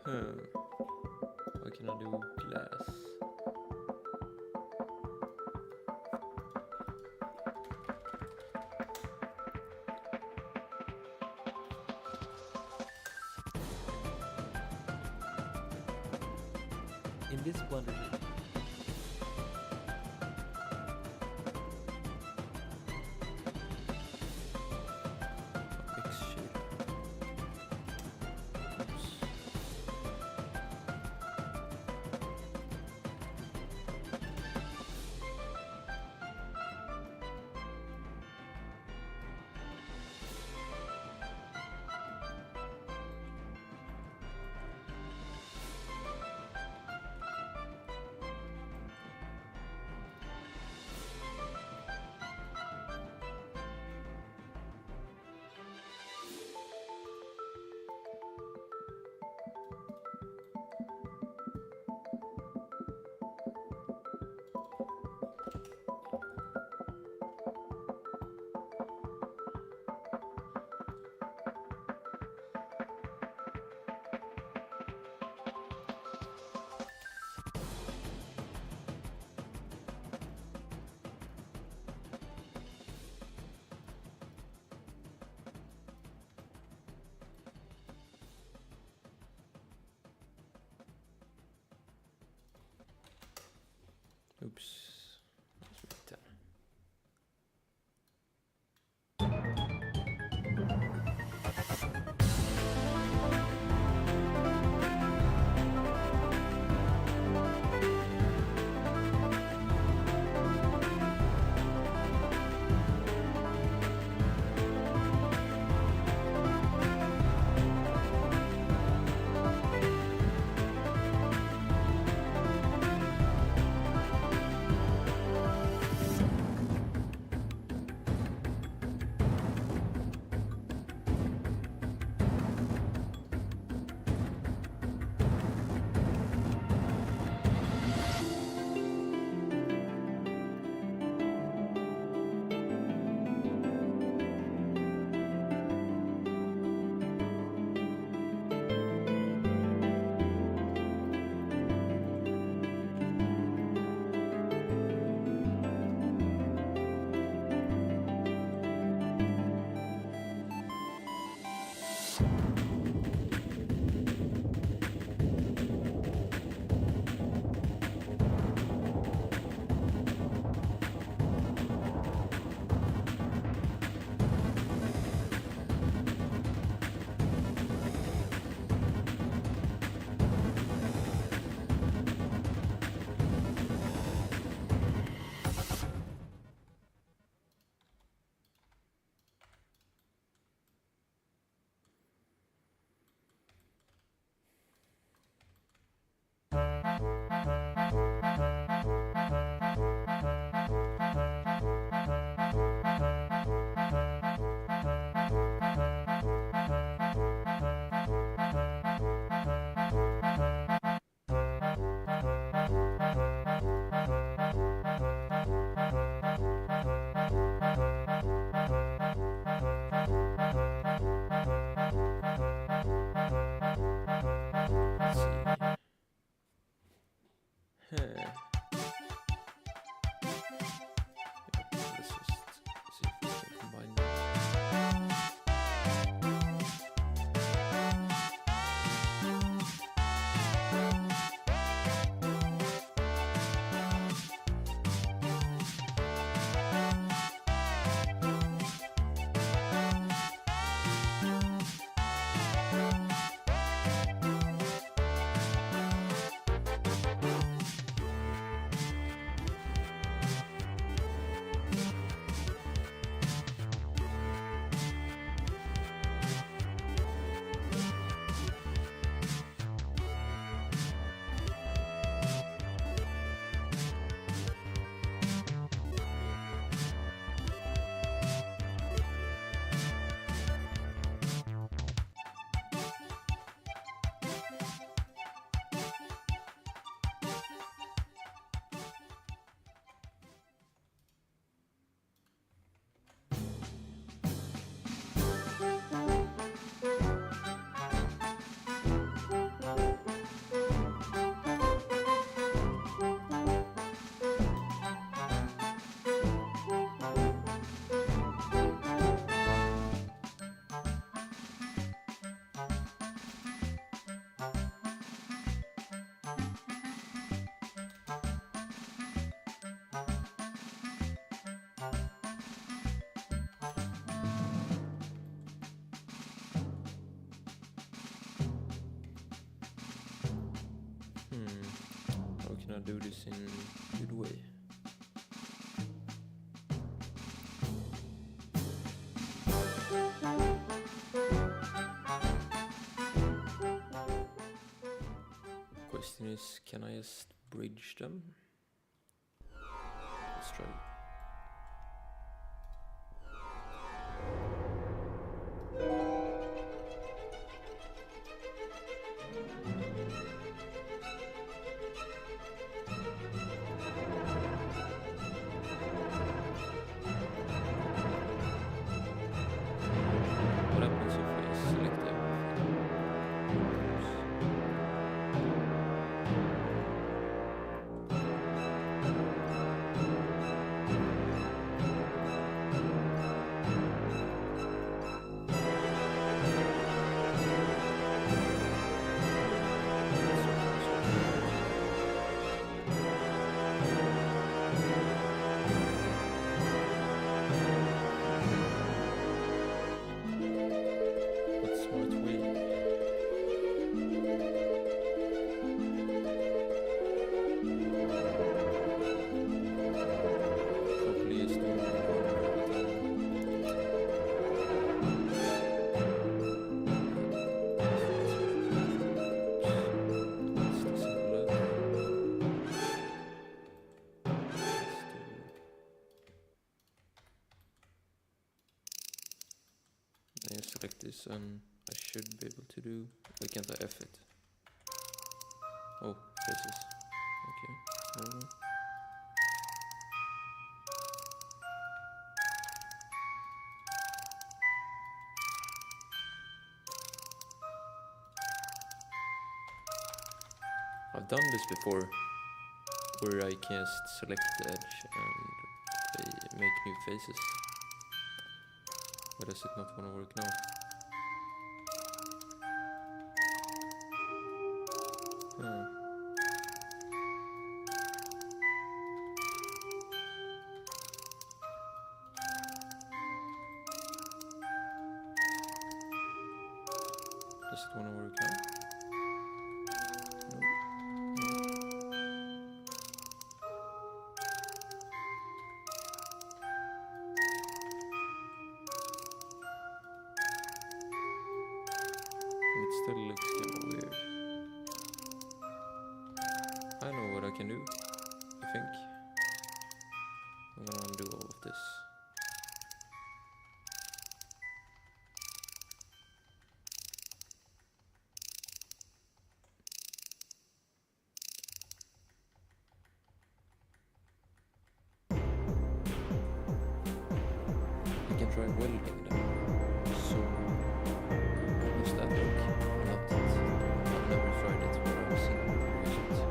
Hmm. What can I do? Glass. In this blender, mix shader. Oops. Oops. That's right. Let's see. Huh. Let's just see if we can combine them. gonna do this in a good way. Question is, can I just bridge them? Let's try. What happens if I select everything? What smart way? Probably is doing it I select this and I should be able to do. Why can't I F it? Oh, faces. Okay. No. I've done this before, where I can just select the edge and they make new faces. Why does it not want to work now? Does it want to work now? It still looks kind of weird. I know what I can do, I think. I'm gonna undo all of this. I can try welding them. So does that look? Not that I've never tried it, but I've seen people use it.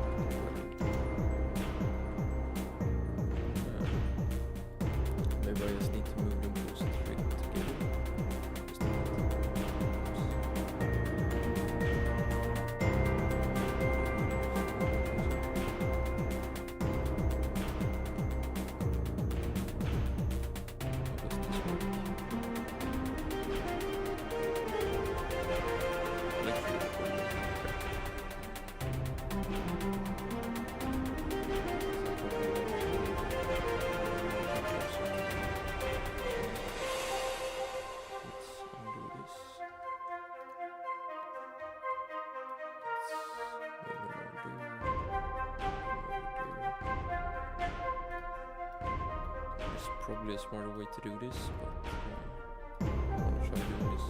Maybe I just need to move them closer together. Just like There's probably a smarter way to do this, but I want to try doing this.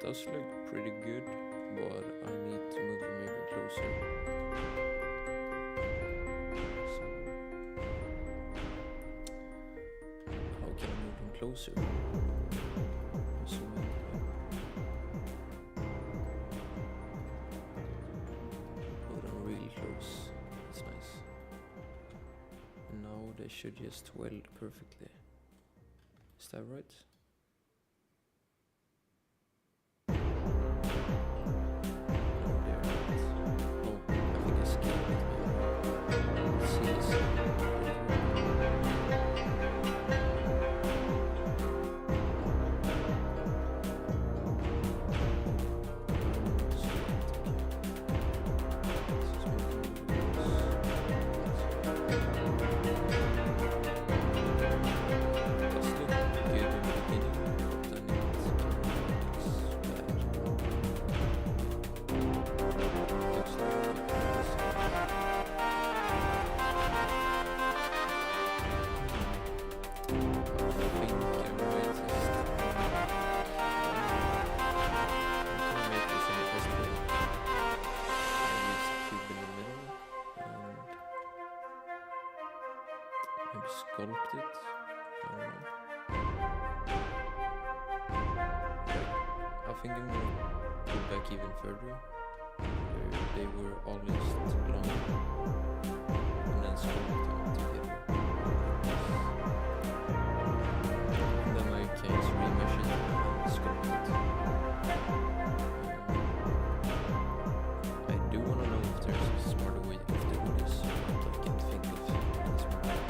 Does look pretty good, but I need to move them even closer. So, how can I move them closer? Assuming put them really close. That's nice. And now they should just weld perfectly. Is that right? Sculpt it. I don't know. I think I'm gonna go back even further, where they were always long, and then sculpt them together. And then I can remesh it and sculpt it. I do wanna know if there's a smarter way of doing this, but I can't think of any smarter way.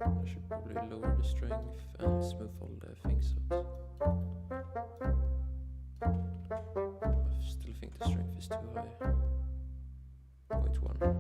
I should probably lower the strength and smooth all the things out. I still think the strength is too high. 0.1.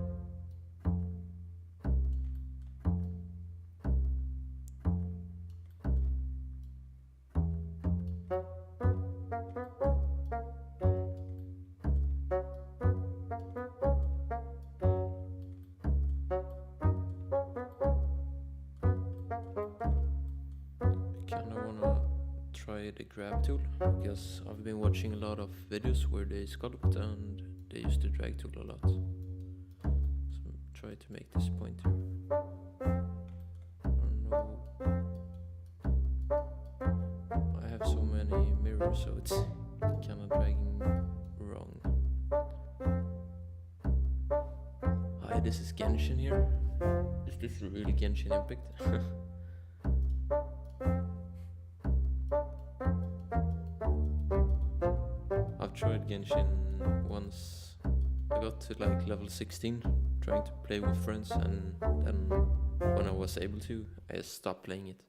The grab tool, because I've been watching a lot of videos where they sculpt and they use the drag tool a lot. So try to make this pointer. I don't know. I have so many mirrors, so it's kind of dragging wrong. Hi, this is Genshin here. Is this really Genshin Impact? Tried Genshin once. I got to like level 16 trying to play with friends, and then when I was able to, I just stopped playing it.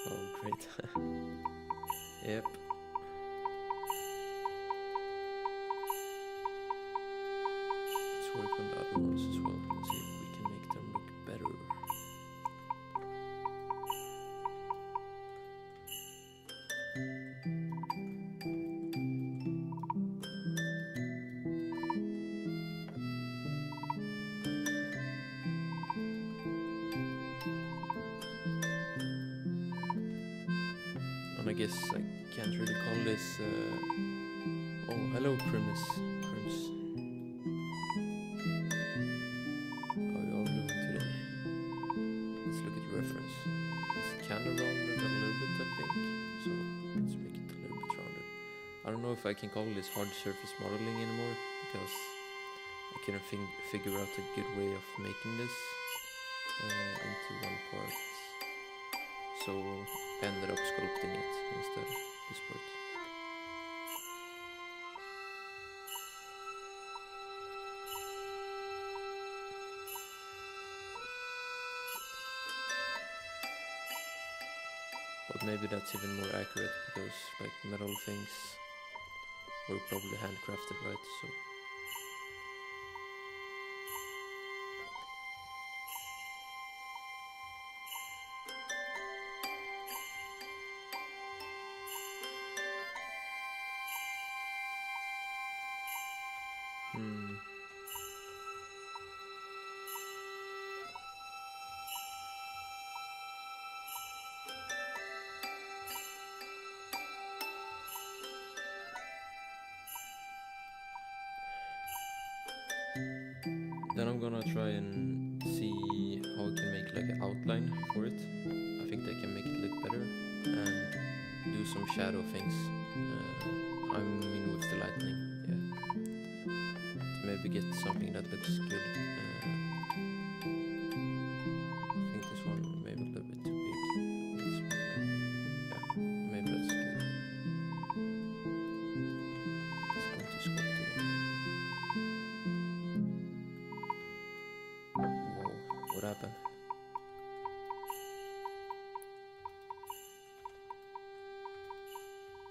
Oh great. Yep. Work on the other ones as well and see if we can make them look better. And I guess I can't really call this. Oh, hello, Primus. Primus. How are you all doing today? Let's look at the reference. It's kind of rounded a little bit, I think. So let's make it a little bit rounded. I don't know if I can call this hard surface modeling anymore because I couldn't figure out a good way of making this into one part. So I ended up sculpting it instead, this part. But maybe that's even more accurate because like metal things were probably handcrafted, right? So then I'm gonna try and see how I can make like an outline for it. I think that can make it look better and do some shadow things. I mean with the lightning, yeah. To maybe get something that looks good. I think this one maybe a little bit too big. This one, yeah, maybe that's good. Let's go to sculpt again. Whoa, what happened?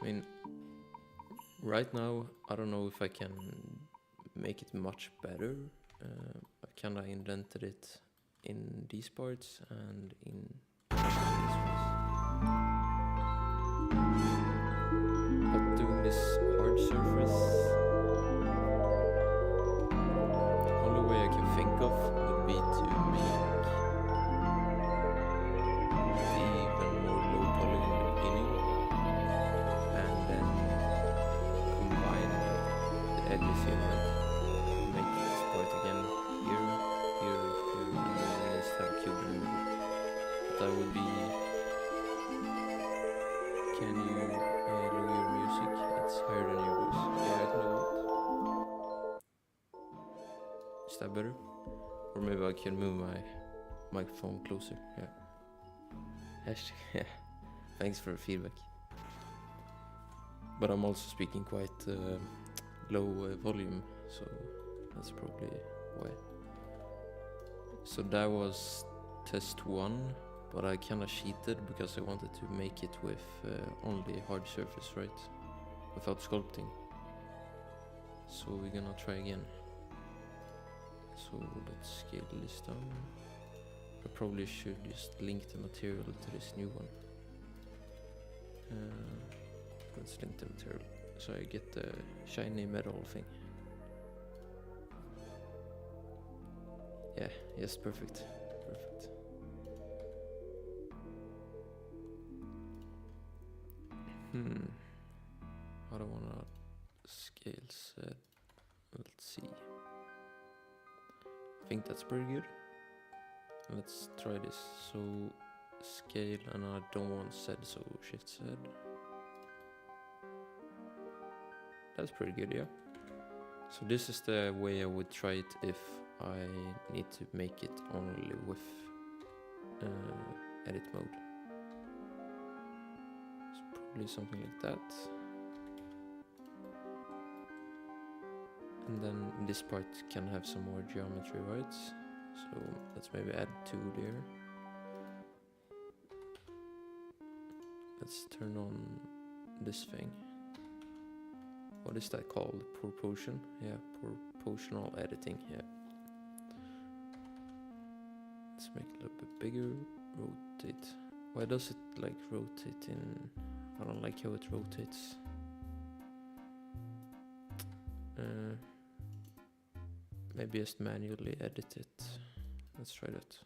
I mean, right now, I don't know if I can make it much better. I kinda indented it in these parts and in these ones. But doing this hard surface, the only way I can think of would be to make it even more low poly in the beginning. And then combine the edges here, like make this part again here, and then just have a cube in the middle. But that would be. Can you lower your music? It's higher than your voice. Yeah, I can lower it. Is that better? Or maybe I can move my microphone closer. Yeah. Hashtag. Yeah. Thanks for the feedback. But I'm also speaking quite low volume, so that's probably why. So that was test 1, but I kinda cheated because I wanted to make it with only hard surface, right? Without sculpting. So we're gonna try again. So let's scale this down. I probably should just link the material to this new one. Let's link the material so I get the shiny metal thing. Yeah, yes, perfect. Perfect. I don't wanna scale set. Let's see. I think that's pretty good. Let's try this. So scale, and I don't want Z, so shift Z. That's pretty good, yeah. So this is the way I would try it if I need to make it only with edit mode. So probably something like that. And then this part can have some more geometry, right? So let's maybe add 2 there. Let's turn on this thing. What is that called? Proportion? Yeah, proportional editing, yeah. Let's make it a little bit bigger. Rotate. Why does it like rotate in? I don't like how it rotates. Maybe just manually edit it. Let's try that.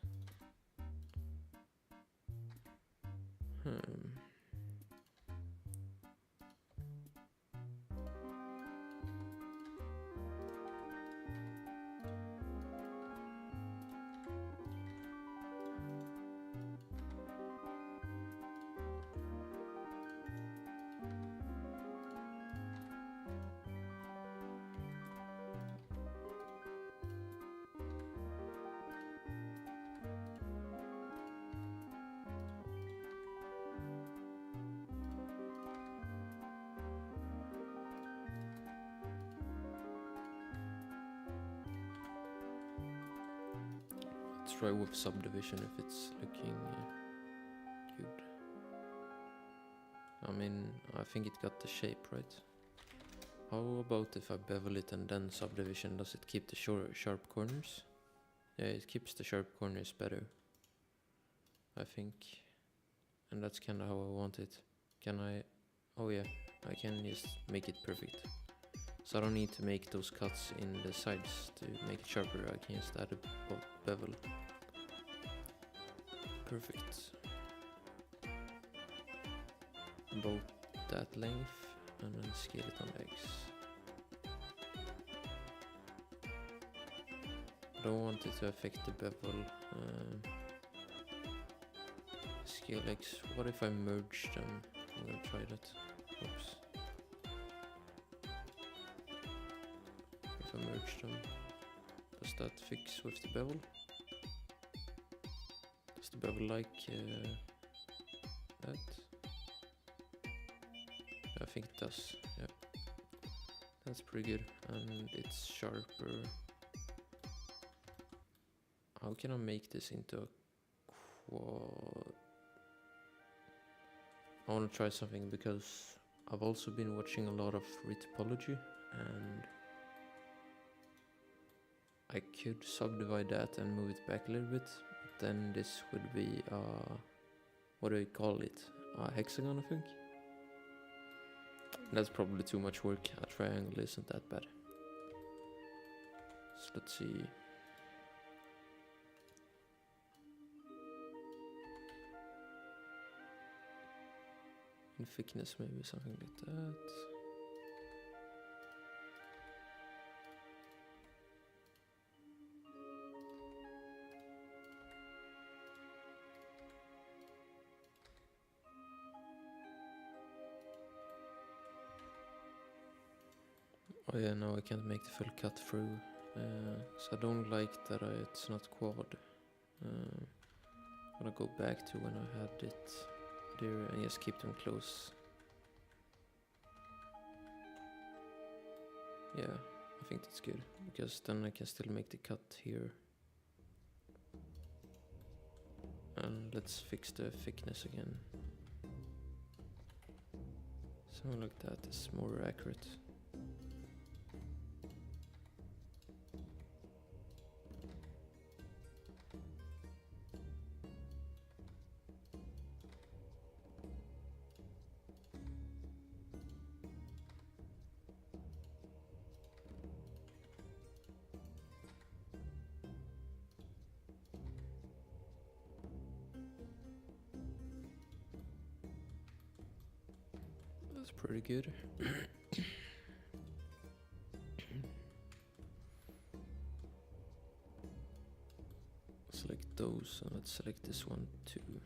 try with subdivision if it's looking good. I mean, I think it got the shape right. How about if I bevel it and then subdivision? Does it keep the sharp corners? Yeah, it keeps the sharp corners better, I think. And that's kinda how I want it. Can I... Oh yeah, I can just make it perfect. So I don't need to make those cuts in the sides to make it sharper. I can just add a bevel. Perfect. About that length, and then scale it on X. I don't want it to affect the bevel. Scale X. What if I merge them? I'm gonna try that. Oops. If I merge them, does that fix with the bevel? Does the bevel like that? I think it does, yeah. That's pretty good, and it's sharper. How can I make this into a quad? I want to try something because I've also been watching a lot of retopology, and I could subdivide that and move it back a little bit, but then this would be what do we call it? A hexagon, I think? That's probably too much work. A triangle isn't that bad. So let's see. In thickness, maybe something like that. Oh yeah, no, I can't make the full cut through. So I don't like that it's not quad. I'm gonna go back to when I had it there and just keep them close. Yeah, I think that's good, because then I can still make the cut here. And let's fix the thickness again. Something like that is more accurate. That's pretty good. Select those, and let's select this one too.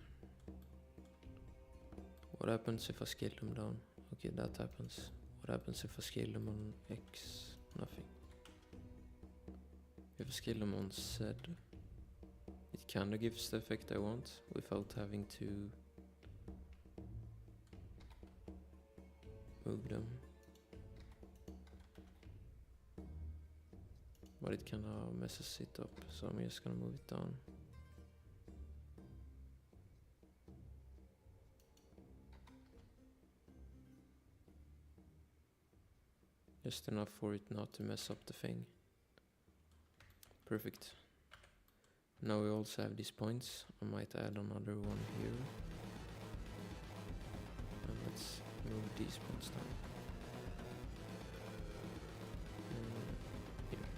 What happens if I scale them down? Okay, that happens. What happens if I scale them on X? Nothing. If I scale them on Z, it kinda gives the effect I want without having to move them. But it kinda messes it up, so I'm just gonna move it down. Just enough for it not to mess up the thing. Perfect. Now we also have these points. I might add another one here. And let's move these points down. Here.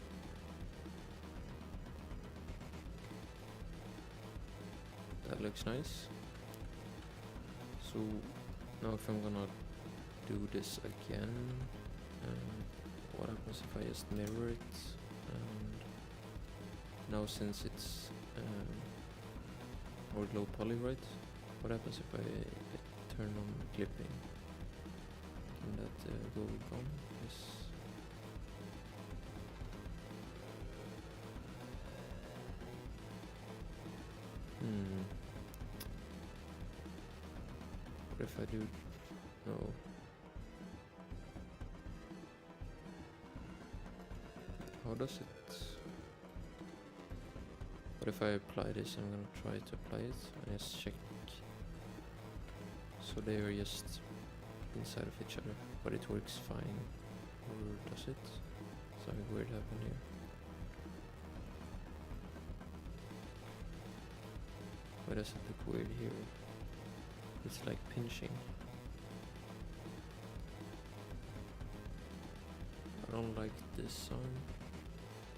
That looks nice. So now if I'm gonna do this again, what happens if I just mirror it? And now since it's more low poly, right? What happens if I turn on clipping? Can that go on? Yes. What if I do... No. How does it... But if I apply this, I'm gonna try to apply it. I just check. So they are just inside of each other, but it works fine. Or does it? Something weird happened here. Why does it look weird here? It's like pinching. I don't like this sound,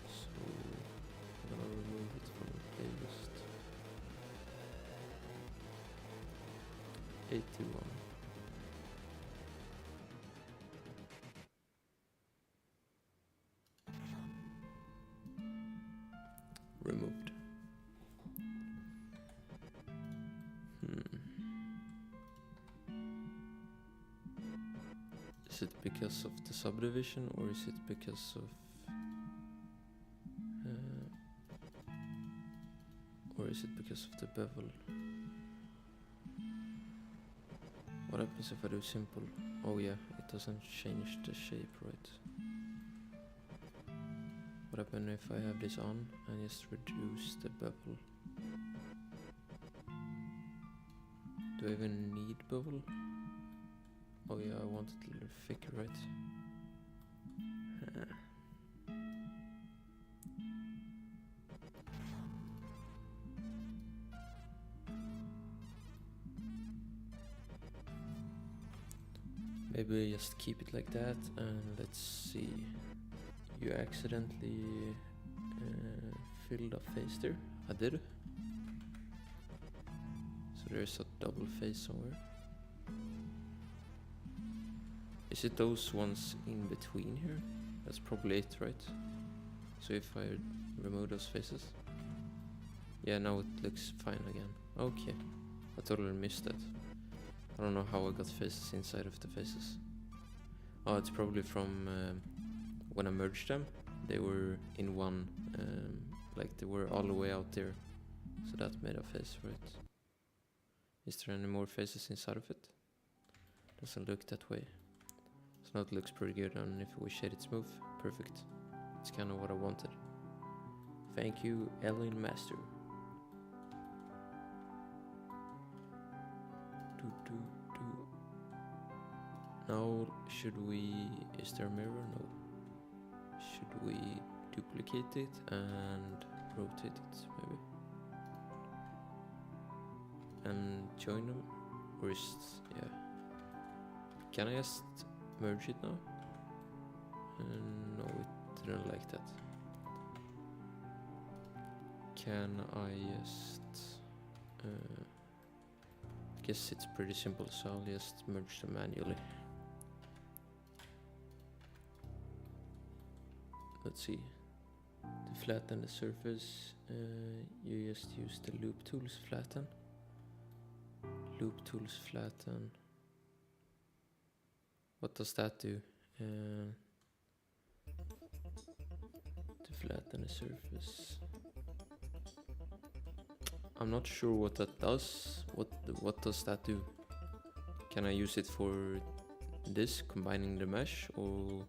so I'm gonna remove it from the playlist. 81. Removed. Is it because of the subdivision, or is it because of the bevel? What happens if I do simple? Oh yeah, it doesn't change the shape, right? What happens if I have this on and just reduce the bevel? Do I even need bevel? Oh yeah, I want it a little thicker, right? Maybe just keep it like that, and let's see. You accidentally filled a face there. I did. So there's a double face somewhere. Is it those ones in between here? That's probably it, right? So if I remove those faces. Yeah, now it looks fine again. Okay, I totally missed that. I don't know how I got faces inside of the faces. Oh, it's probably from when I merged them. They were in one, like they were all the way out there. So that made a face, right? Is there any more faces inside of it? Doesn't look that way. So now it looks pretty good, and if we shade it smooth, perfect. It's kind of what I wanted. Thank you, Ellen Master. Now, is there a mirror? No. Should we duplicate it and rotate it, maybe? And join them? Or is it, yeah. Can I just merge it now? No, it didn't like that. Can I just... guess it's pretty simple, so I'll just merge them manually. Let's see. To flatten the surface, you just use the loop tools flatten. Loop tools flatten. What does that do? To flatten the surface. I'm not sure what that does. What does that do? Can I use it for this, combining the mesh, or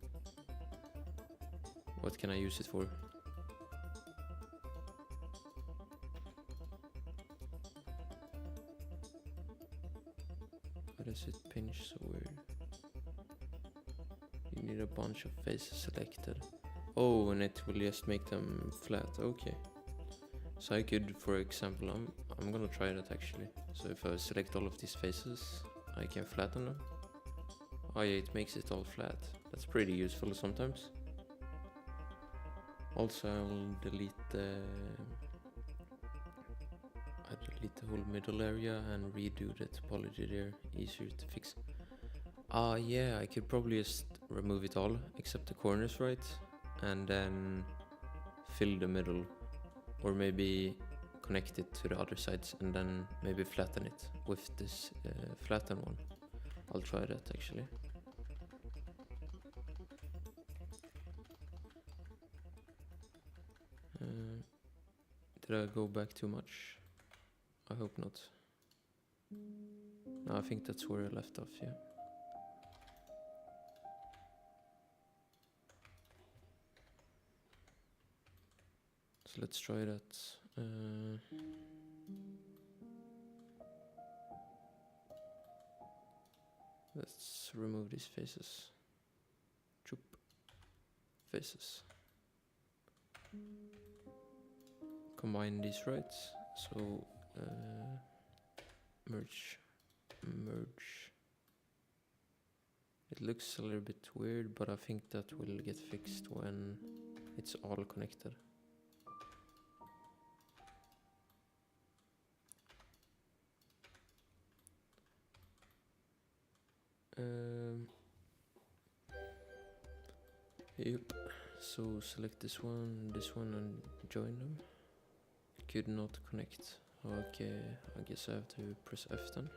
what can I use it for? Why does it pinch so weird? You need a bunch of faces selected. Oh, and it will just make them flat. Okay. So I could, for example, I'm gonna try that actually. So if I select all of these faces, I can flatten them. Oh yeah, it makes it all flat. That's pretty useful sometimes. Also, I'll delete the whole middle area and redo the topology there. Easier to fix. Yeah, I could probably just remove it all except the corners, right? And then fill the middle. Or maybe connect it to the other sides and then maybe flatten it with this flatten one. I'll try that actually. Did I go back too much? I hope not. No, I think that's where I left off, yeah. So let's try that. Let's remove these faces. Choop. Faces. Combine these rights. So merge. It looks a little bit weird, but I think that will get fixed when it's all connected. Yep, so select this one, and join them. Could not connect. Okay, I guess I have to press F then.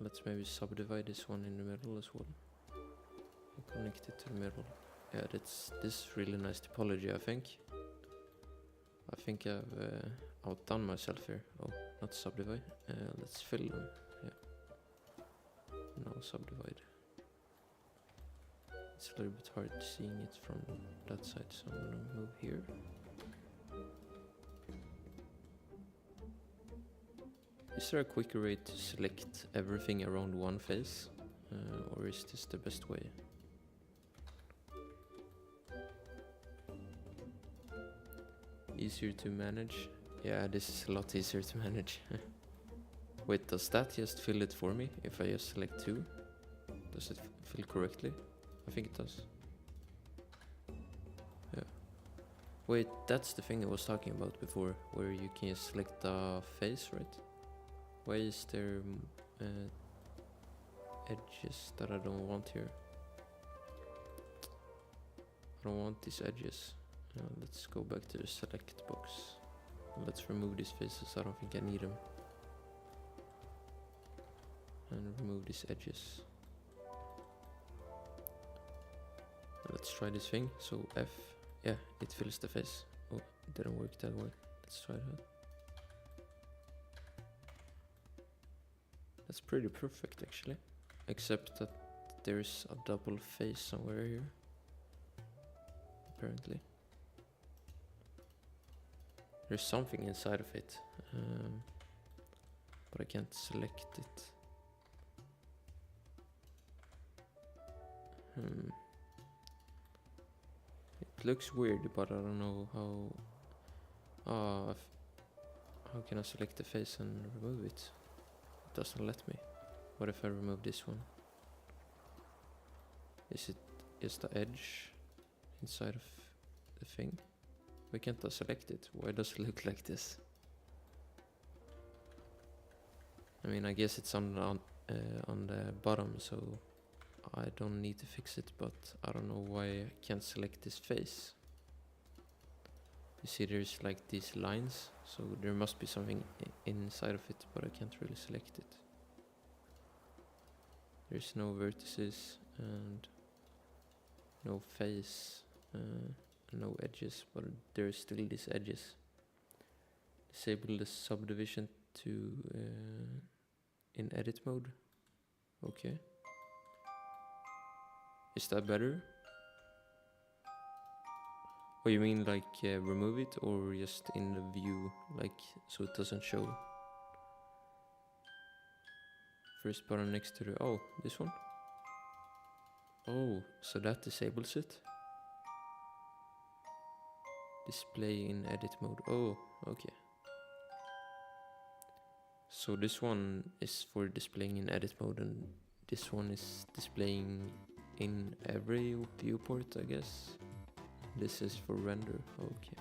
Let's maybe subdivide this one in the middle as well. And connect it to the middle. Yeah, this is really nice topology, I think. I think I've outdone myself here. Oh, not subdivide. Let's fill them. Yeah. Now subdivide. It's a little bit hard seeing it from that side, so I'm gonna move here. Is there a quicker way to select everything around one face? Or is this the best way? Easier to manage? Yeah, this is a lot easier to manage. Wait, does that just fill it for me? If I just select 2? Does it fill correctly? I think it does. Yeah. Wait, that's the thing I was talking about before, where you can just select the face, right? Why is there edges that I don't want here? I don't want these edges. Let's go back to the select box. Let's remove these faces, I don't think I need them. And remove these edges. Let's try this thing. So F, yeah, it fills the face. Oh, it didn't work that way. Let's try that. That's pretty perfect actually. Except that there's a double face somewhere here. Apparently. There's something inside of it. But I can't select it. It looks weird, but I don't know how. How can I select the face and remove it? It doesn't let me. What if I remove this one? Is it just the edge inside of the thing? Why can't I select it? Why does it look like this? I mean, I guess it's on the bottom, so I don't need to fix it, but I don't know why I can't select this face. You see there's like these lines, so there must be something inside of it, but I can't really select it. There's no vertices and no face, no edges, but there's still these edges. Disable the subdivision to in edit mode. Okay. Is that better? Oh, you mean like remove it, or just in the view, like so it doesn't show? First button next to the, oh, this one? Oh, so that disables it? Display in edit mode. Oh, okay. So this one is for displaying in edit mode, and this one is displaying in every viewport, I guess. This is for render. Okay.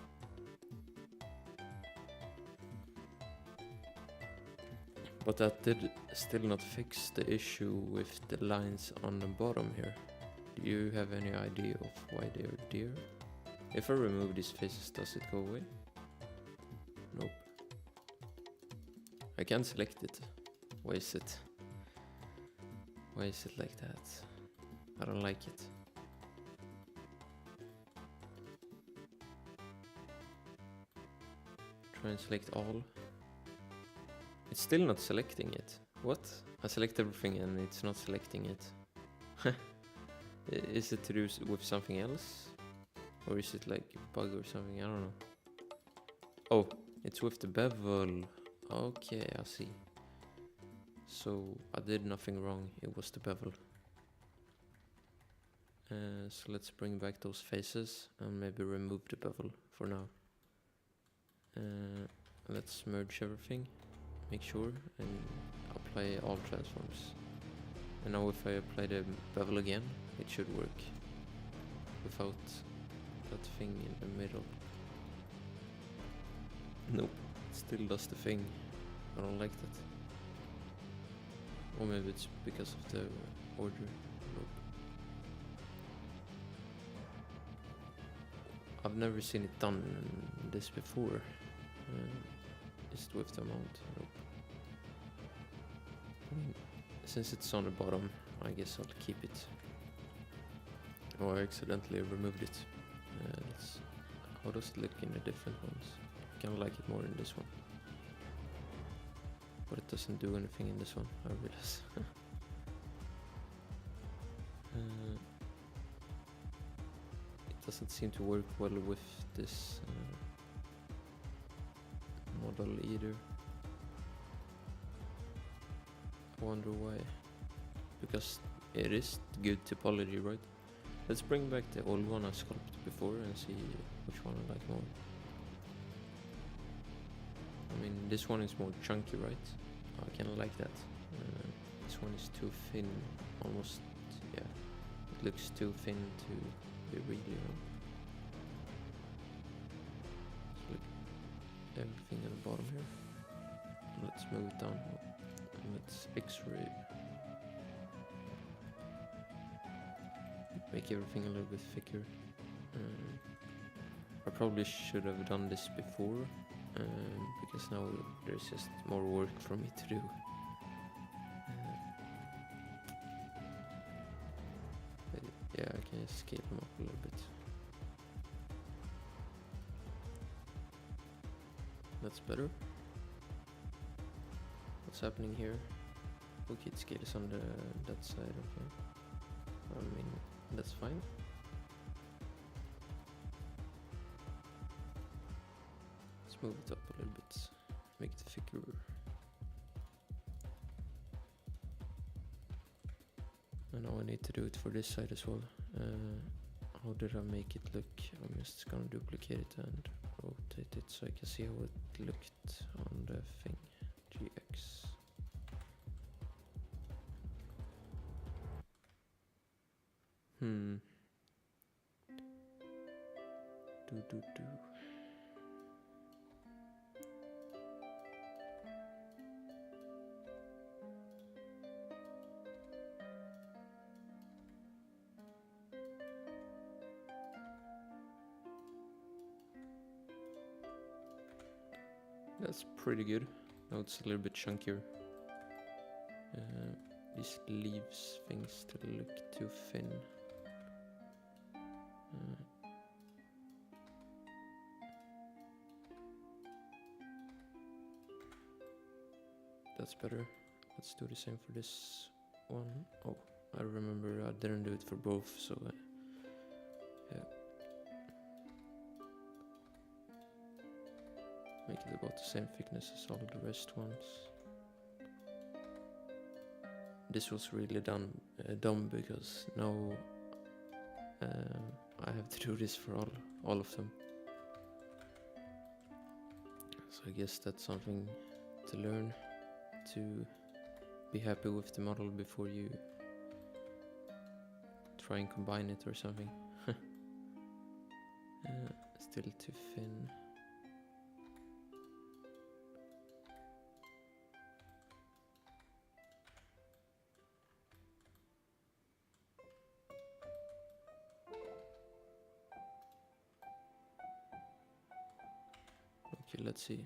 But that did still not fix the issue with the lines on the bottom here. Do you have any idea of why they are there? If I remove these faces, does it go away? Nope. I can't select it. Why is it like that? I don't like it. Try and select all. It's still not selecting it. What? I select everything and it's not selecting it. Is it to do with something else? Or is it like a bug or something? I don't know. Oh, it's with the bevel. Okay, I see. So I did nothing wrong, it was the bevel. So let's bring back those faces and maybe remove the bevel for now. Let's merge everything, make sure, and apply all transforms. And now if I apply the bevel again, it should work without that thing in the middle. Nope, it still does the thing. I don't like that. Or maybe it's because of the order. Nope. I've never seen it done this before. Just with the amount. Nope. I mean, since it's on the bottom, I guess I'll keep it. Oh, I accidentally removed it. How does it look in the different ones? I kinda like it more in this one. But it doesn't do anything in this one, I realize. It doesn't seem to work well with this model either. I wonder why. Because it is good topology, right? Let's bring back the old one I sculpted before and see which one I like more. I mean, this one is more chunky, right? I kinda like that. This one is too thin, almost, yeah. It looks too thin to be really long. So look, everything at the bottom here. Let's move it down. And let's X-ray. Make everything a little bit thicker. I probably should have done this before, because now there's just more work for me to do. Yeah, I can just scale them up a little bit. That's better. What's happening here? Okay, it scales on that side, okay. I mean, that's fine. Let's move it up a little bit, make it thicker. And now I need to do it for this side as well. How did I make it look? I'm just gonna duplicate it and rotate it so I can see how it looked on the thing. GX. Do. That's pretty good. Now it's a little bit chunkier. This leaves things to look too thin. That's better. Let's do the same for this one. Oh, I remember I didn't do it for both, so yeah. Make it about the same thickness as all the rest ones. This was really dumb because now I have to do this for all of them. So I guess that's something to learn, to be happy with the model before you try and combine it or something. Still too thin. Okay, let's see.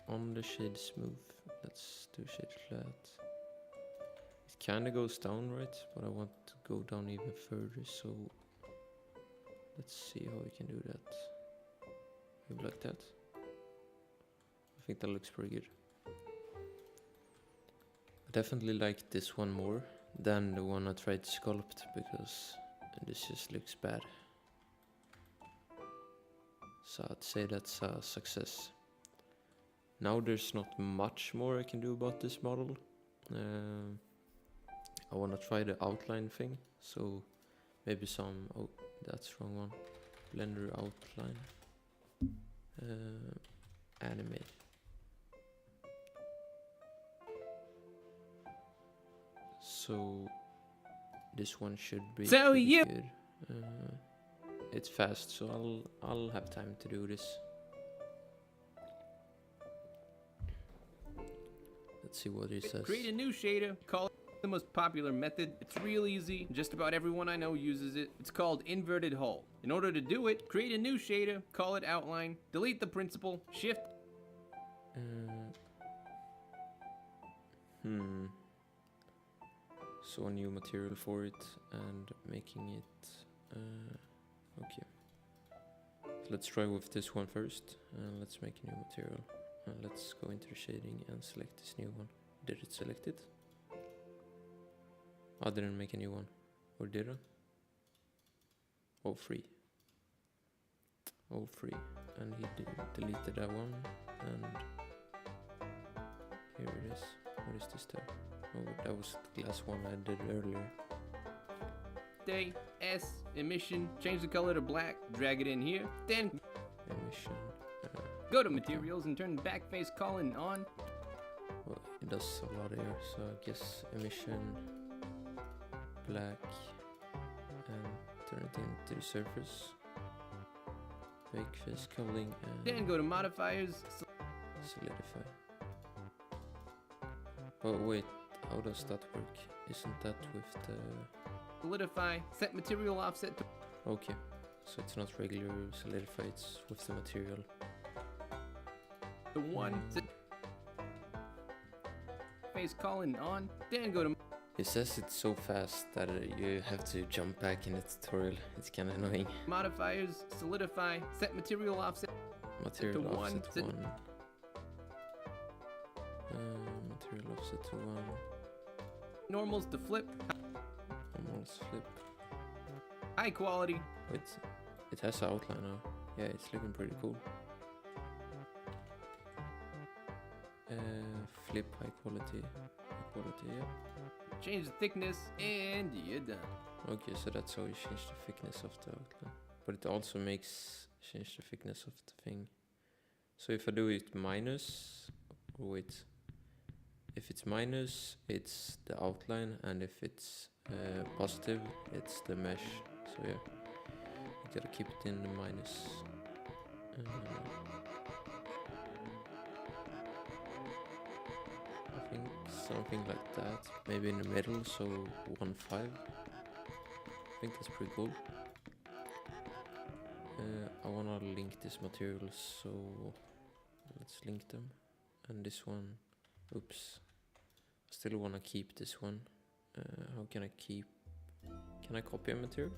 On the shade smooth, let's do shade flat. It kinda goes down, right? But I want to go down even further, so let's see how we can do that. Maybe like that. I think that looks pretty good. I definitely like this one more than the one I tried to sculpt because this just looks bad. So I'd say that's a success. Now there's not much more I can do about this model. I want to try the outline thing, so maybe some, oh, that's wrong one. Blender outline. Animate. So this one should be pretty good. It's fast, so I'll have time to do this. Let's see what he says. Create a new shader, call it the most popular method. It's real easy, just about everyone I know uses it. It's called inverted hull. In order to do it, create a new shader, call it outline, delete the principal, shift. So a new material for it and making it, okay. Let's try with this one first, and let's make a new material. And let's go into the shading and select this new one. Did it select it? I didn't make a new one. Or did I? Oh, free. Oh, free. And he deleted that one. And here it is. What is this tab? Oh, that was the last one I did earlier. Day, S, emission, change the color to black, drag it in here, then Emission. Go to materials and turn backface calling on. Well, it does a lot here, so I guess emission, black, and turn it into the surface. Backface culling and Then go to modifiers. solidify. Oh wait, how does that work? Isn't that with the... Solidify, set material offset to Okay, so it's not regular solidify, it's with the material. 1. Face calling on. Then go to It says it's so fast that you have to jump back in the tutorial. It's kinda annoying. modifiers, solidify, set material offset. Material to one, offset set- 1. Material offset to 1. Normals to flip. Normals flip. High quality. Wait, it has an outline now. Yeah, it's looking pretty cool. Flip high quality. High quality, yeah. Change the thickness and you're done. Okay, so that's how you change the thickness of the outline. But it also makes change the thickness of the thing. So if I do it minus, wait. If it's minus, it's the outline, and if it's positive, it's the mesh. So yeah, you gotta keep it in the minus. I think something like that. Maybe in the middle, so 1.5. I think that's pretty cool. I wanna link these materials, so let's link them. And this one, oops. I still wanna keep this one. How can I keep? Can I copy a material?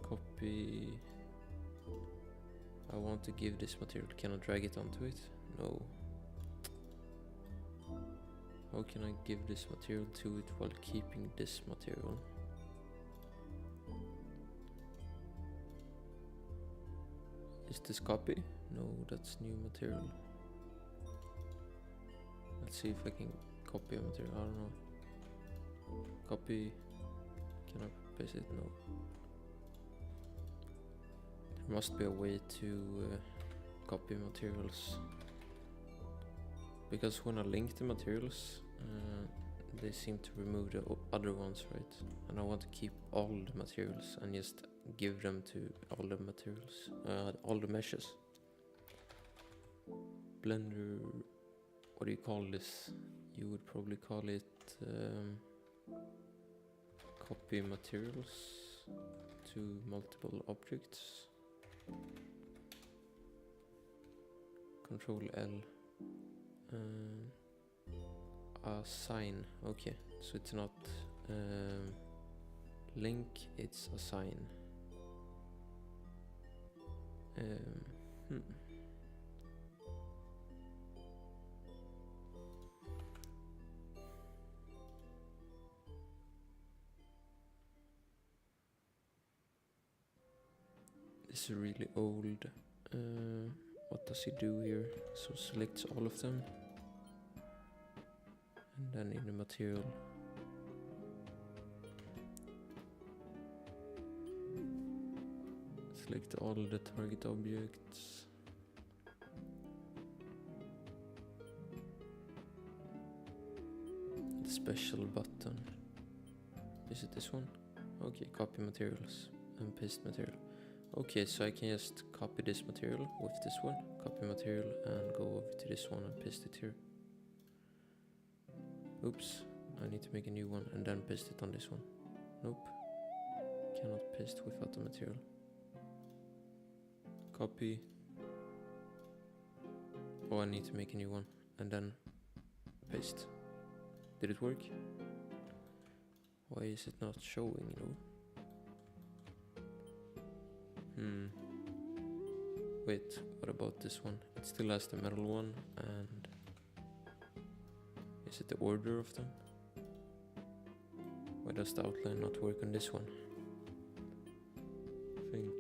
Copy. I want to give this material. Can I drag it onto it? No. How can I give this material to it while keeping this material? Is this copy? No, that's new material. Let's see if I can copy a material. I don't know. Copy. Can I paste it? No. There must be a way to copy materials. Because when I link the materials, they seem to remove the other ones, right? And I want to keep all the materials and just give them to all the materials, all the meshes. Blender, what do you call this? You would probably call it copy materials to multiple objects. Control L. Assign. Okay, so it's not link, it's assign. is really old. What does he do here? So selects all of them. And then in the material. Select all the target objects. The special button. Is it this one? Okay, copy materials and paste material. Okay, so I can just copy this material with this one, copy material, and go over to this one and paste it here. Oops, I need to make a new one and then paste it on this one. Nope, cannot paste without the material. Copy. Oh, I need to make a new one and then paste. Did it work? Why is it not showing though? Wait, what about this one? It still has the metal one, and is it the order of them? Why does the outline not work on this one? I think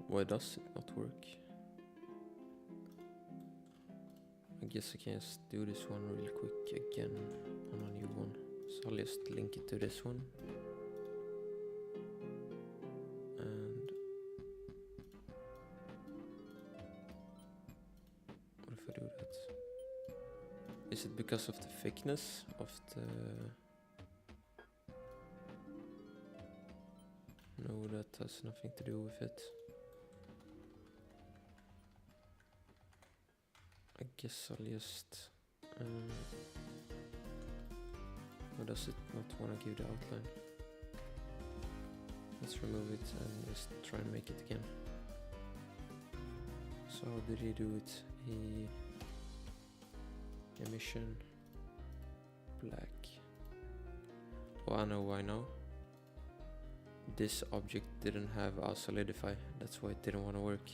why does it not work? I guess I can just do this one real quick again on a new one. So I'll just link it to this one. And what if I do that? Is it because of the thickness of the... No, that has nothing to do with it. I guess I'll just... why does it not want to give the outline? Let's remove it and just try and make it again. So how did he do it? He... Emission... Black... Oh, I know why now. This object didn't have a solidify, that's why it didn't want to work.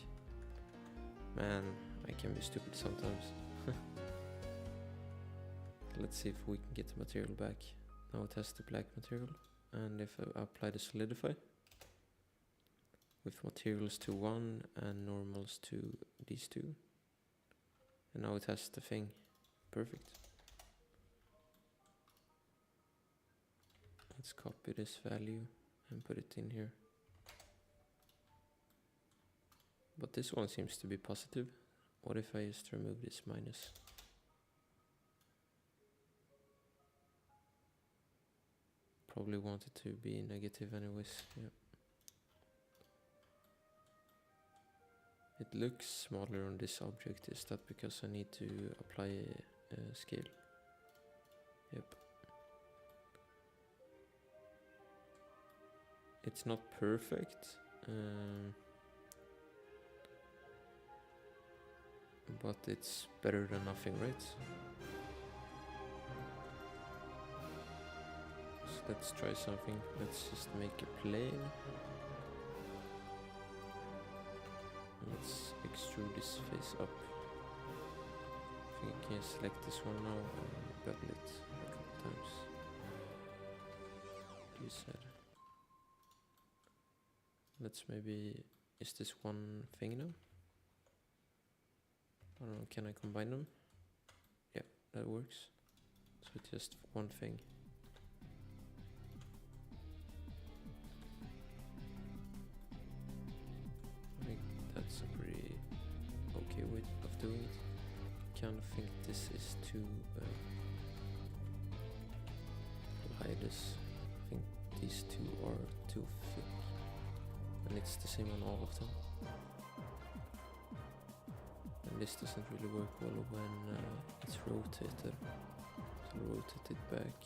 Man, I can be stupid sometimes. Let's see if we can get the material back. Now it has the black material, and if I apply the solidify with materials to 1 and normals to these 2, and now it has the thing. Perfect. Let's copy this value and put it in here. But this one seems to be positive. What if I just remove this minus? Probably want it to be negative anyways, yeah. It looks smaller on this object. Is that because I need to apply a scale? Yep. It's not perfect. But it's better than nothing, right? So let's try something. Let's just make a plane. Let's extrude this face up. I think I can select this one now and bevel it a couple times. You said. Let's maybe... Is this one thing now? I don't know, can I combine them? Yeah, that works. So it's just one thing. I think that's a pretty okay way of doing it. Kind of think this is too high. This. I think these two are too thick. And it's the same on all of them. And this doesn't really work well when it's rotated. So rotate it back.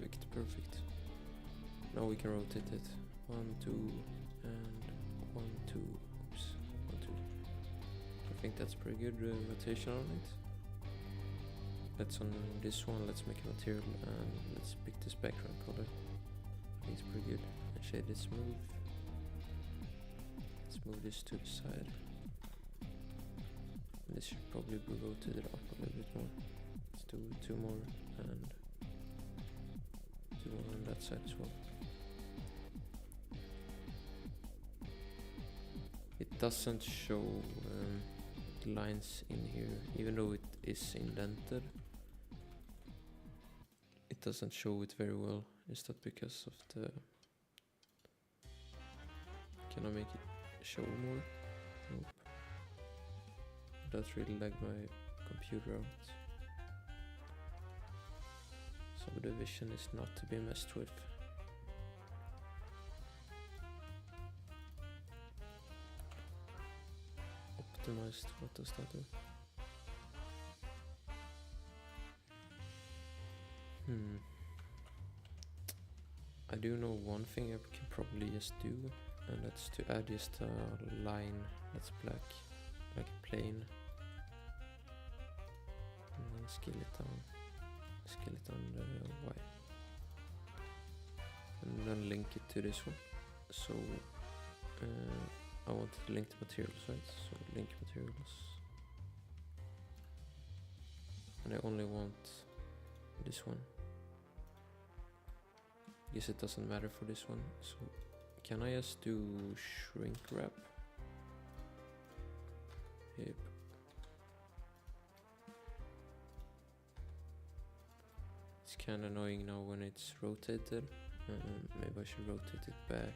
Perfect, perfect. Now we can rotate it. 1, 2, and 1, 2. Oops, 1, 2. I think that's pretty good rotation on it. Let's on this one, let's make a material and let's pick this background color. I think it's pretty good. And shade it smooth. Let's move this to the side. And this should probably be rotated up a little bit more. Let's do 2 more and 2 more on that side as well. It doesn't show the lines in here, even though it is indented. It doesn't show it very well. Is that because of the... Can I make it show more? Nope. That's really like my computer out. So the vision is not to be messed with. Optimized, what does that do? I do know one thing I can probably just do, and that's to add just a line that's black, like a plane, and then scale it down the Y, and then link it to this one. So I want to link the materials, right? So link materials, and I only want this one. Guess it doesn't matter for this one. So can I just do shrink wrap? Yep. It's kinda annoying now when it's rotated. Maybe I should rotate it back.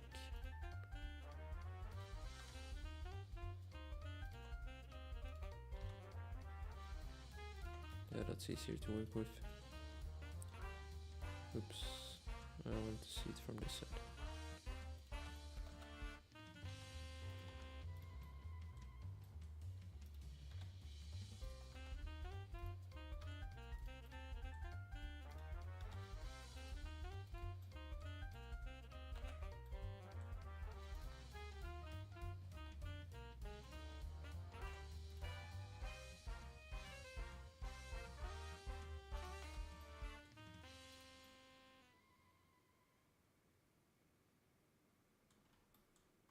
Yeah, that's easier to work with. Oops. I want to see it from this side.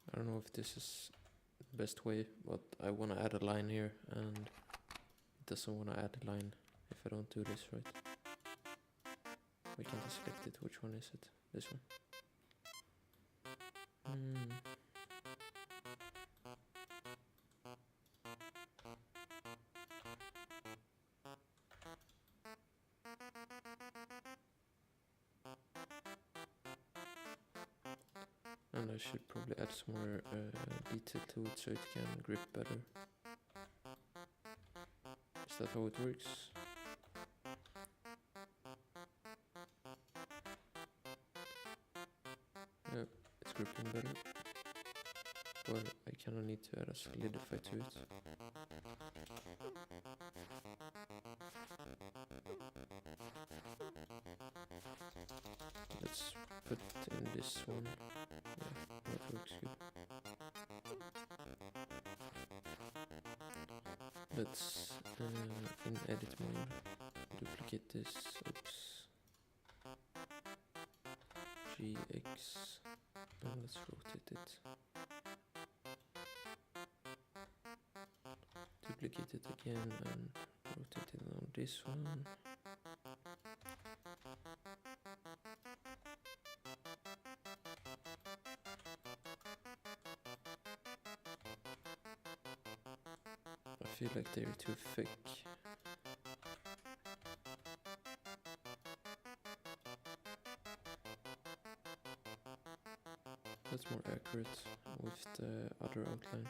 I don't know if this is the best way, but I want to add a line here, and it doesn't want to add a line if I don't do this right. We can just select it. Which one is it? This one. And I should probably add some more detail to it so it can grip better. Is that how it works? Yep, it's gripping better. But I kinda need to add a solidify to it. Let's put in this one. Yeah, that works good. Let's in edit mode duplicate this. Oops. GX, and let's rotate it. Duplicate it again and rotate it on this one. I feel like they're too thick. That's more accurate with the other outline.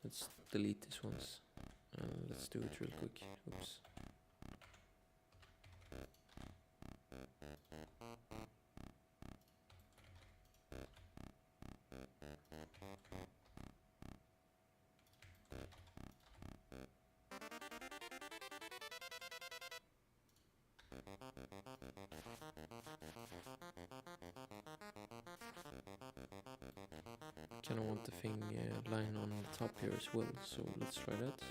Let's delete these ones. Let's do it real quick. Oops. kind of want the thing lying on the top here as well, so let's try that.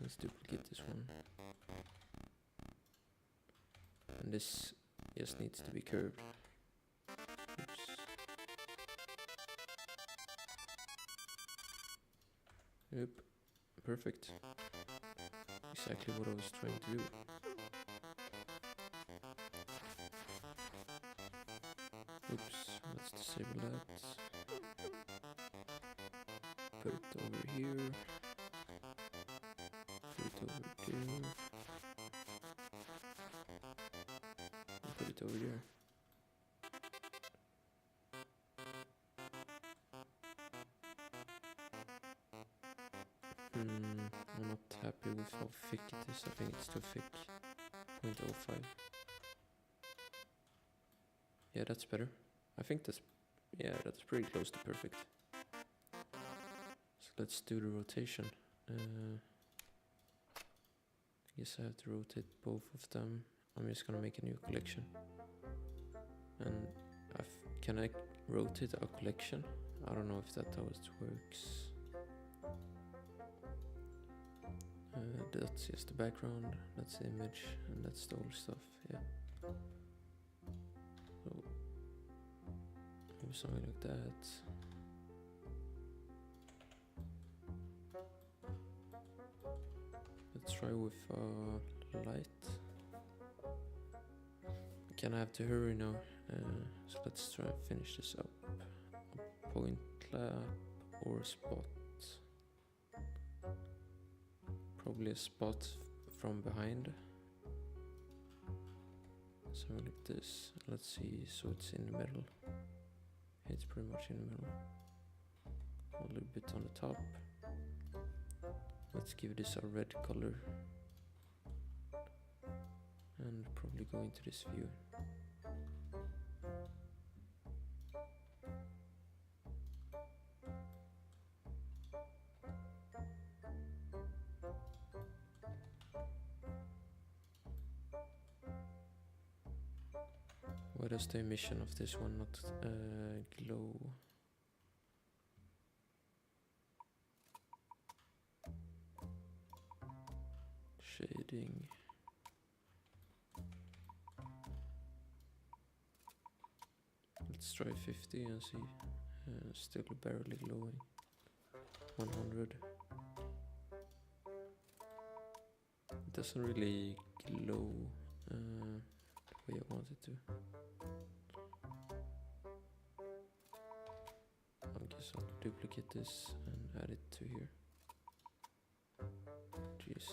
Let's duplicate this one. And this just needs to be curved. Oops. Yep, perfect. Exactly what I was trying to do. Oops, let's disable that. Put it over here. Put it over there. And put it over there. I'm not happy with how thick it is. I think it's too thick. 0.05. Yeah, that's better. I think that's pretty close to perfect. So let's do the rotation. I guess I have to rotate both of them. I'm just gonna make a new collection. And can I rotate a collection? I don't know if that's how it works. That's just the background, that's the image, and that's the old stuff, yeah. So, maybe something like that. Let's try with light. Can I have to hurry now? So let's try and finish this up. A point clap or a spot. Probably a spot from behind. Something like this. Let's see, so it's in the middle. It's pretty much in the middle. A little bit on the top. Let's give this a red color. And probably go into this view. Why does the emission of this one not glow? Shading. Let's try 50 and see. Still barely glowing. 100. It doesn't really glow the way I want it to. I guess I'll duplicate this and add it to here. GZ.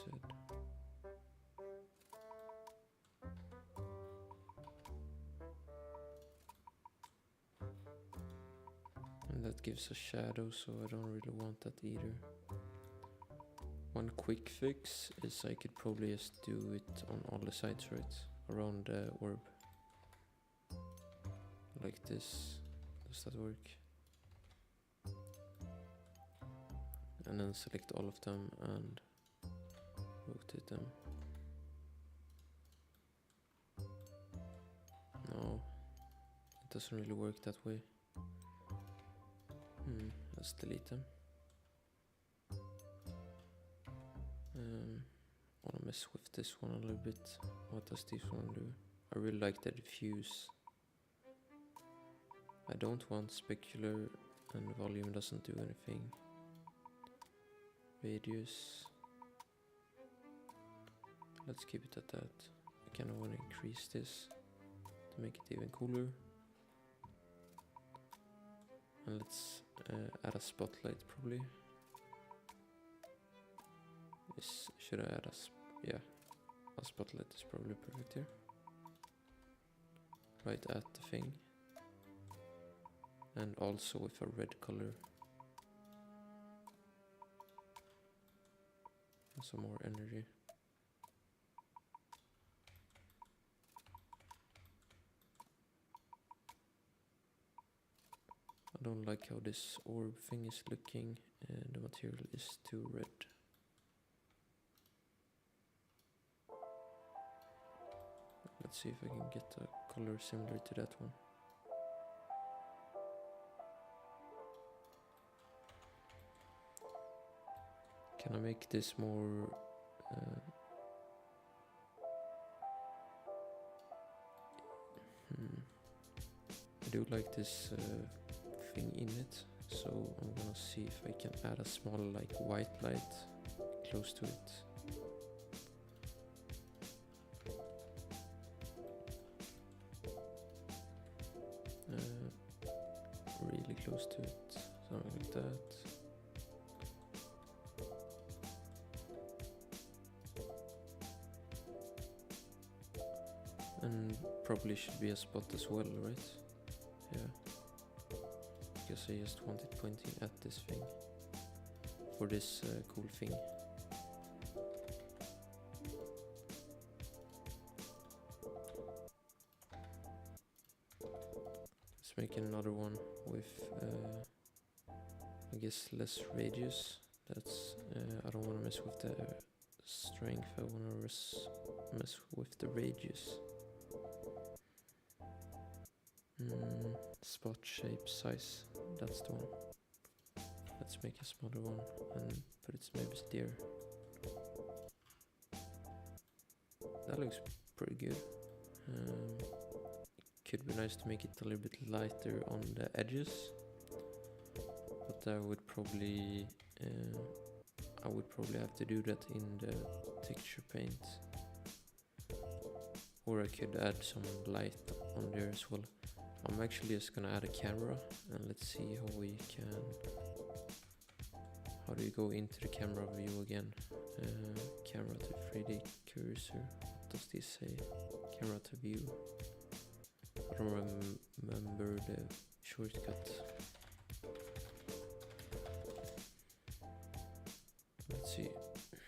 And that gives a shadow, so I don't really want that either. One quick fix is I could probably just do it on all the sides, right? Around the orb. Like this. Does that work? And then select all of them and rotate them. No, it doesn't really work that way. Let's delete them. Wanna mess with this one a little bit. What does this one do? I really like the diffuse. I don't want specular, and volume doesn't do anything. Radius. Let's keep it at that. I kinda wanna increase this to make it even cooler. And let's add a spotlight probably. Should I add yeah, a spotlight is probably perfect here. Right at the thing. And also with a red color. And some more energy. I don't like how this orb thing is looking, and the material is too red. Let's see if I can get a color similar to that one. Can I make this more I do like this thing in it, so I'm gonna see if I can add a small like white light close to it. Really close to it, something like that. And probably should be a spot as well, right? Yeah. Because I just want it pointing at this thing. For this cool thing. Let's make another one with, I guess, less radius. That's, I don't want to mess with the strength, I want to mess with the radius. Spot shape size, that's the one. Let's make a smaller one and put it maybe there. That looks pretty good. Could be nice to make it a little bit lighter on the edges, but I would probably have to do that in the texture paint, or I could add some light on there as well. I'm actually just gonna add a camera and let's see how we can. How do you go into the camera view again? Camera to 3D cursor. What does this say? Camera to view. I don't remember the shortcut. Let's see.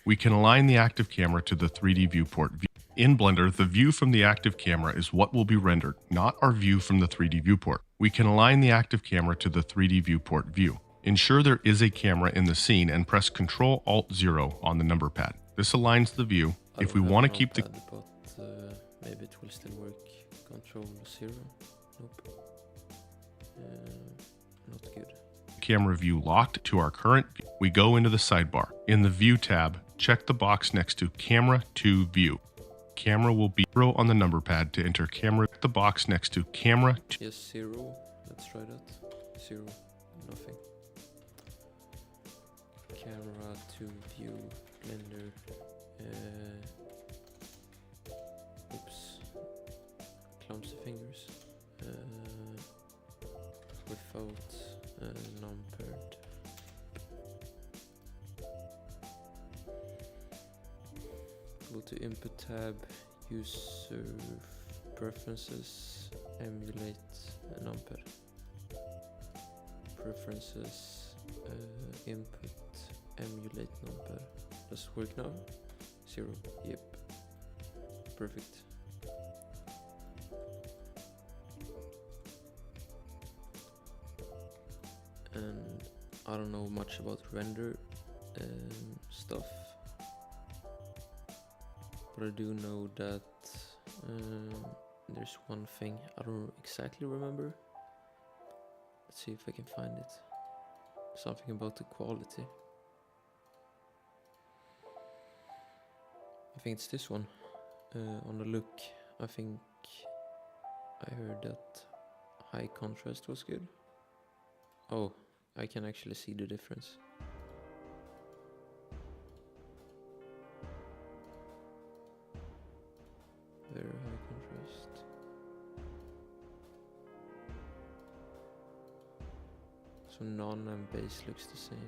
We can align the active camera to the 3D viewport. In Blender, the view from the active camera is what will be rendered, not our view from the 3D viewport. We can align the active camera to the 3D viewport view. Ensure there is a camera in the scene and press Ctrl-Alt-0 on the number pad. This aligns the view. If we want to keep the... But maybe it will still work. Ctrl-0. Nope. Not good. Camera view locked to our current view, we go into the sidebar. In the View tab, check the box next to Camera to View. Camera will be 0 on the number pad to enter camera. The box next to Camera to... Yes, 0. Let's try that. 0. Nothing. Camera to View. Blender. Oops. Clumsy fingers. Without numpad. Go to Input tab, User Preferences, Emulate numpad. Preferences, Input, Emulate numpad. Does it work now? 0. Yep. Perfect. And I don't know much about render stuff, but I do know that there's one thing I don't exactly remember. Let's see if I can find it. Something about the quality. I think it's this one. On the look, I think I heard that high contrast was good. Oh, I can actually see the difference. Very high contrast. So none and base looks the same.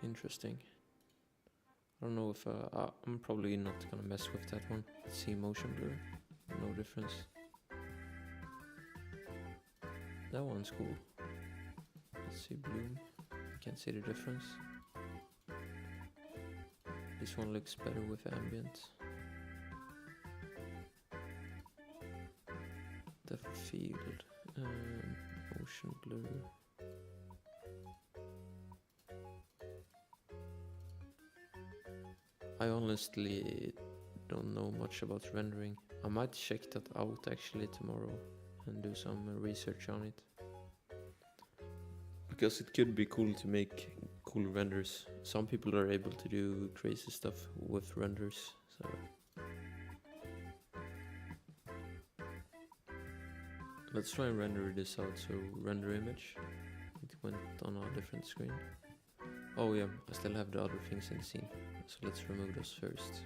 Interesting. I don't know if I'm probably not gonna mess with that one. See motion blur, no difference. That one's cool. Let's see bloom. Can't see the difference. This one looks better with ambient. Depth of field, motion blur. I honestly don't know much about rendering. I might check that out actually tomorrow and do some research on it. Because it could be cool to make cool renders. Some people are able to do crazy stuff with renders, so... Let's try and render this out, so render image. It went on a different screen. Oh yeah, I still have the other things in the scene, so let's remove those first.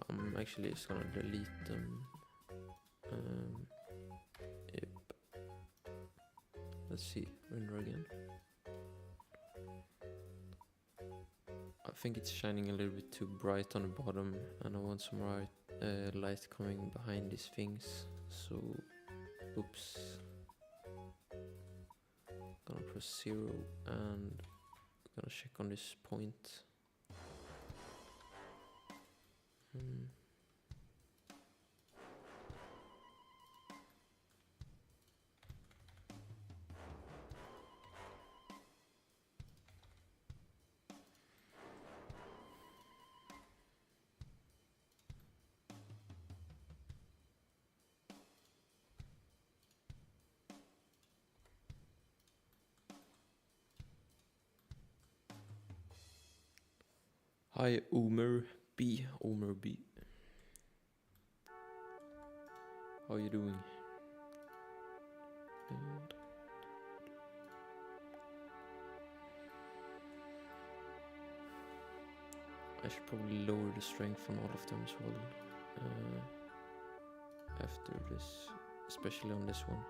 I'm actually just gonna delete them. Yep. Let's see, render again. I think it's shining a little bit too bright on the bottom, and I want some light coming behind these things. So, oops. Gonna press 0 and gonna check on this point. Hi Omer B. How you doing? And I should probably lower the strength on all of them as well. After this, especially on this one.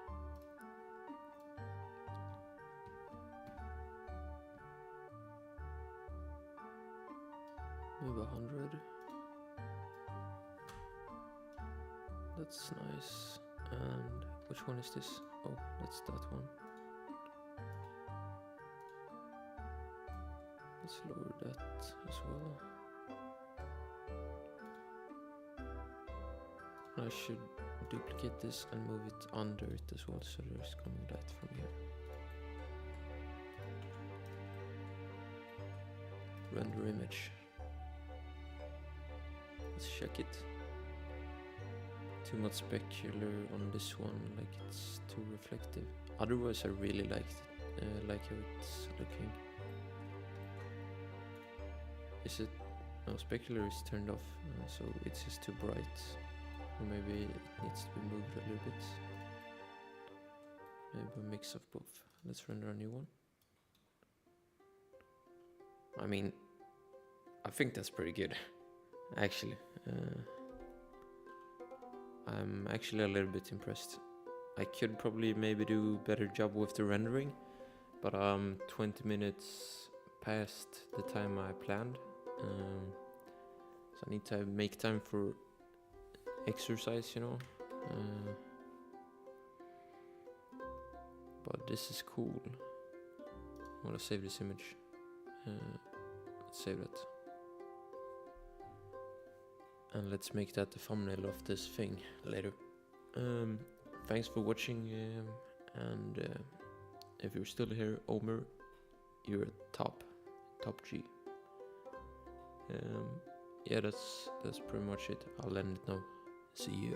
Maybe 100. That's nice. And which one is this? Oh, that's that one. Let's lower that as well. I should duplicate this and move it under it as well, so there's coming light from here. Render image. Let's check it. Too much specular on this one, like it's too reflective. Otherwise, I really like how it's looking. Is it? No, specular is turned off, so it's just too bright. Or maybe it needs to be moved a little bit. Maybe a mix of both. Let's render a new one. I mean, I think that's pretty good, actually. I'm actually a little bit impressed. I could probably maybe do a better job with the rendering, but 20 minutes past the time I planned. So I need to make time for exercise, you know. But this is cool. I want to save this image. Let's save it. And let's make that the thumbnail of this thing later. Thanks for watching, and if you're still here, Omer, you're top G. Yeah, that's pretty much it. I'll end it now. See you.